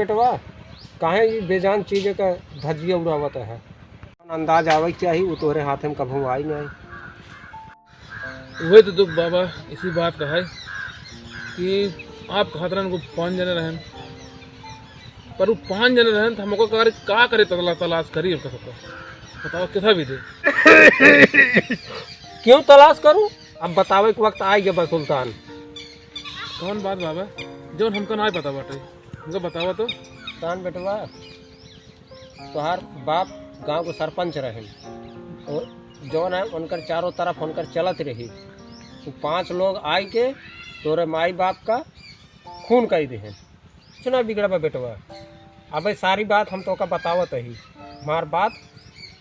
बेटवा काहे ये बेजान चीज़ का धज्जिया उड़ावत है। अंदाज आवे के चाहिए, वो तोरे हाथ में कभू आई नहीं। वही तो दुख बाबा इसी बात का है कि आप खतरन को 5 जने रहन, पर वो 5 जने रहन तो हमको का करे तलाश करी उसका सबका बताओ कितना भी दे। क्यों तलाश करूं? अब बतावे के वक्त आई गया सुल्तान। कौन बात बाबा जो हमको ना पता बाटे हमको बतावा तो। सुल्तान बेटवा तोहार बाप गांव के सरपंच रहे और जौन है उनकर चारों तरफ उनकर चलत रही। तो 5 लोग आई के तोरे माई बाप का खून कही दे। सुना बिगड़ा बेटवा, अब सारी बात हम तो का बतावत ही, हमार बात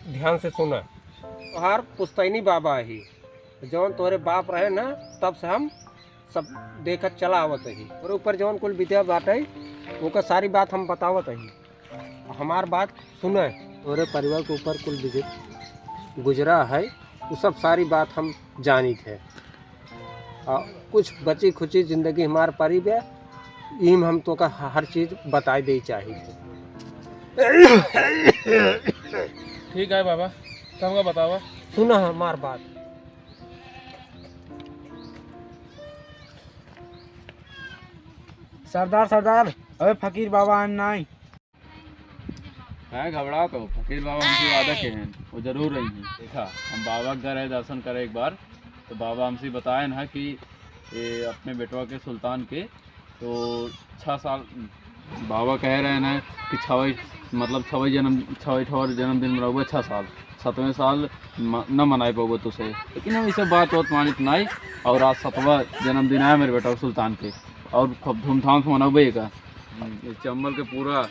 ध्यान से सुना। तोहार पुस्तैनी बाबा ही जौन तोरे बाप रहे ना, तब से हम सब देखत चला आवत ही और ऊपर जौन कुल विद्या बाटे ओका सारी बात हम बतावत ही। हमार बात सुने, तोरे परिवार के ऊपर कुल गुजरा है वो सब सारी बात हम जानी थे। और कुछ बची खुची ज़िंदगी हमार परीब है, ईम हम तो का हर चीज़ बताई दे चाहिए थे। ठीक है बाबा तब हमको बतावा। सुना हमार बात। सरदार अबे फकीर बाबा आन नहीं है घबरा तो फकीर बाबा हमसे वादा के हैं वो जरूर रही हैं। देखा हम बाबा के गए दर्शन करे एक बार, तो बाबा हमसे बताए ना कि ये अपने बेटवा के सुल्तान के तो 6 साल बाबा कह रहे हैं कि छवे जन्मदिन में रहोगे 6 साल, 7वें साल न मनाए पाओगे तुझसे। लेकिन हम इसे बात मानित नहीं और आज 7वां जन्मदिन आया मेरे बेटा सुल्तान के और खूब धूमधाम से मनाबे का। इस चंबल के पूरा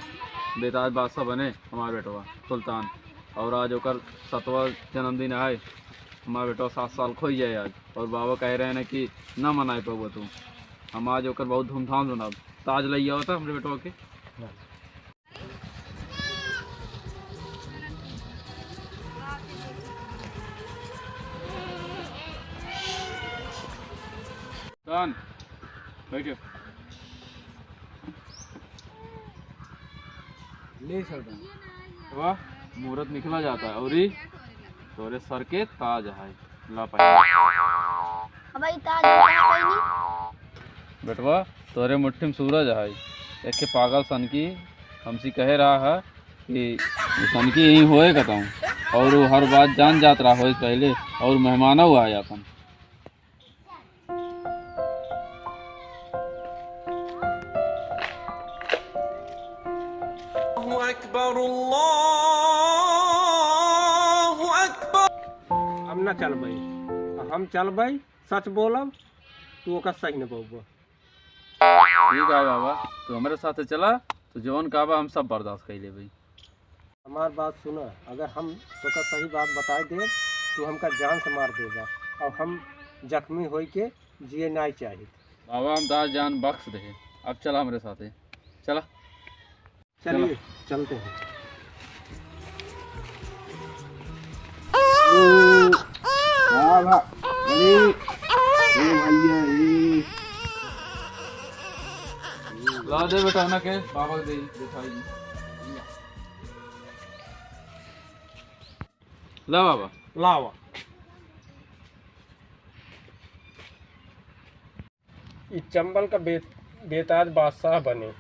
बेताज बादशाह बने हमारे बेटवा सुल्तान, और आज होकर 7वां जन्मदिन आए हमारा बेटवा 7 साल खोई जाए आज, और बाबा कह रहे हैं कि ना मनाए पाओगे तुम। हम आज होकर बहुत धूमधाम से मनाब। ताज लग गया होता हमारे बेटवा के। बैठो ले सरदार। वाह मुहूर्त निकला जाता है और तोरे सर के ताज है ला भाई ताज बेटवा तोरे मुट्ठी में सूरज है। एक के पागल सन की हमसे कह रहा है कि सन की यहीं होए कहता और वो हर बात जान जात रहा हो पहले और मेहमान हुआ है अपन। हम ना चल भाई, हम चल भाई सच बोलब तू ओका सही न बोलबो। ठीक है बाबा तो हमारे साथ चला तो जौन काबा हम सब बर्दाश्त कर ले भाई। हमार बात सुना, अगर हम तोका सही बात बता दे तो हमका जान से मार देगा और हम जख्मी होई के जिए नहीं चाहिए। बाबा हम दास जान बख्श दे। अब चला हमारे साथ चला। चलिए चलते हैं। ला दे बेटा ना के बाबा दे दिखाई ला बाबा लावा। ये चंबल का बेताज बादशाह बने,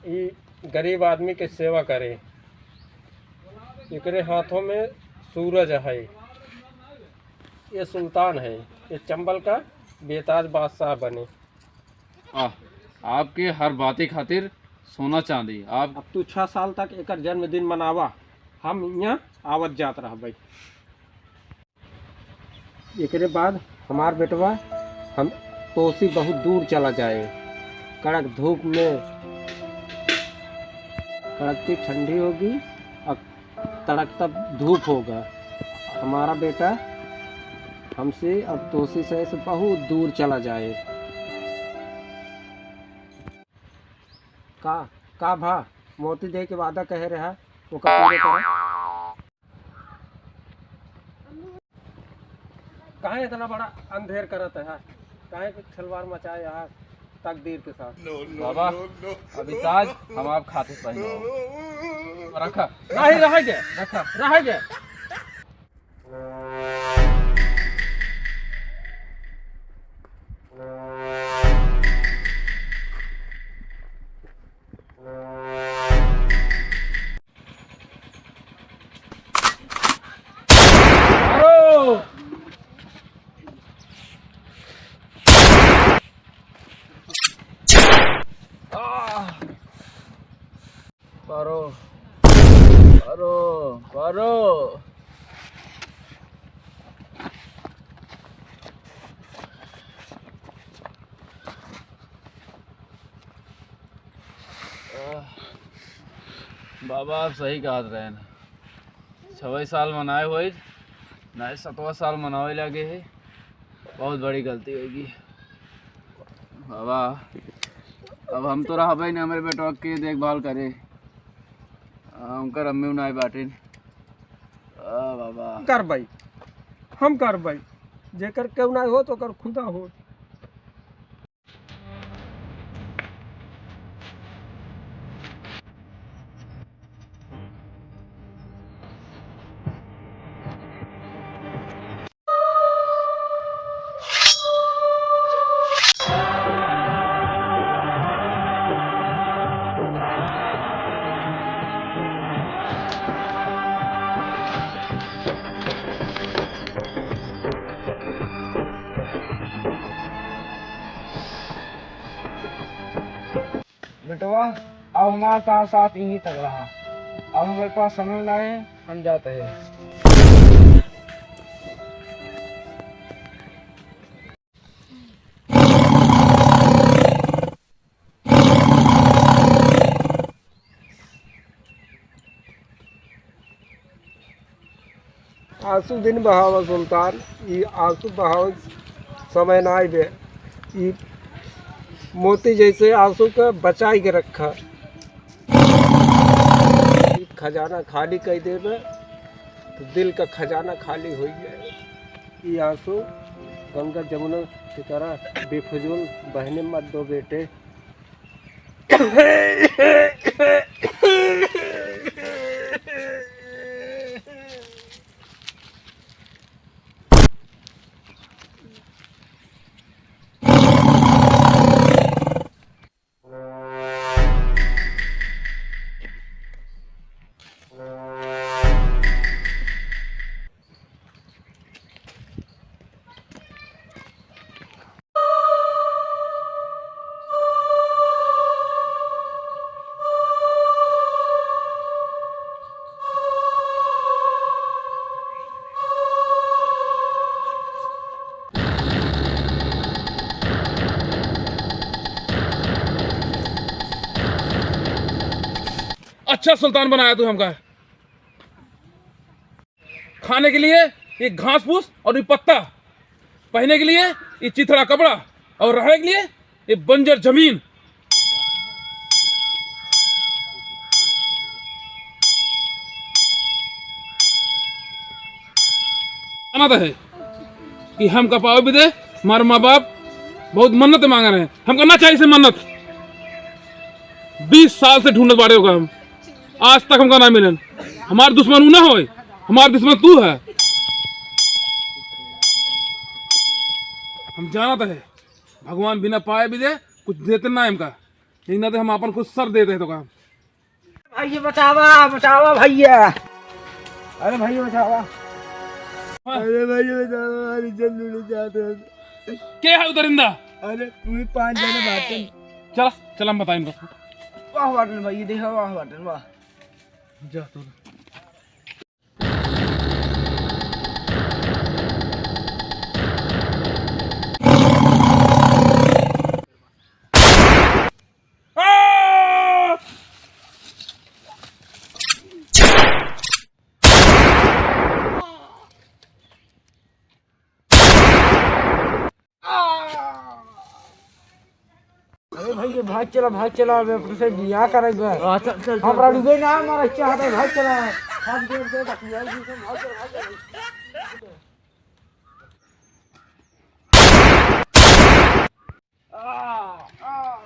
ये गरीब आदमी के सेवा करे, एकरे हाथों में सूरज है, ये सुल्तान है, ये चंबल का बेताज बादशाह बने। आपके हर बातें खातिर सोना चांदी आप। अब तू 6 साल तक एक जन्मदिन मनावा, हम यहाँ आवत जात रहा भाई। एकरे बाद हमार बेटवा हम तोसी बहुत दूर चला जाए, कड़क धूप में कड़कती ठंडी होगी और तड़कता धूप होगा। हमारा बेटा हमसे अब तोसी से बहुत दूर चला जाए। का भा मोती दे के वादा कह रहा वो का पूरे करो। काहे इतना बड़ा अंधेर करत है, काहे के खिलवाड़ मचाए यार। तकदीर के साथ। बाबा अभी ताज हम आप खाते पहनो रखा नहीं रहेंगे, रखा रहेंगे। पारो पारो पारो बाबा आप सही कहत रहे न 6 साल मनाए हुए ना 7वां साल मनावे लगे है बहुत बड़ी गलती होगी बाबा। अब हम तो रहा भाई ना हमारे बेटवा के देखभाल करे उनका अम्मी उनाई बाटिन बाबा कार्रवाई हम कार्रवाई जेकर केहू ना हो तो कर खुदा हो। बेटवा अब हमारा साथ साथ यहीं तक रहा। अब हमारे पास समय ना है, हम जाते हैं। आंसू दिन बहाव सुल्तान, ये आंसू बहाव समय ना आए। ये मोती जैसे आंसू का बचाई के रखा। खजाना खाली कर देवे तो दिल का खजाना खाली हो जाए। ये आंसू गंगा जमुना की तरह बेफजूल बहने मत दो बेटे। अच्छा सुल्तान बनाया तू हमका। खाने के लिए ये घास फूस और ये पत्ता, पहनने के लिए ये चिथड़ा कपड़ा और रहने के लिए ये बंजर जमीन। तो है कि हम कपाओ भी दे हमारे माँ बाप बहुत मन्नत मांग रहे हैं। हम करना चाहिए से मन्नत 20 साल से ढूंढत बाड़े होगा हम आज तक हमका ना मिलन। हमारे दुश्मन ना हो, हमारे दुश्मन तू है। हम जाना तो है भगवान बिना पाए भी दे कुछ देते ना हमका, नहीं ना तो हम अपन कुछ सर देते हैं तो काम। भैया बचावा बचावा भैया, अरे भैया बचावा, अरे भैया बचावा, अरे जल्दी जाते क्या है उतरिंदा? अरे तुम्हें 5 जने बाटन। चल चल हम बताएं इनको। वाह बाटन भैया, देखा वाह बाटन वाह। जा तू अरे भैया भाग चला मैं अपने से बियाह करेगा। हमरा डूबे ना, हमारा चाहता है भाग चला। हम देर दे तक भाग चला। आ, आ,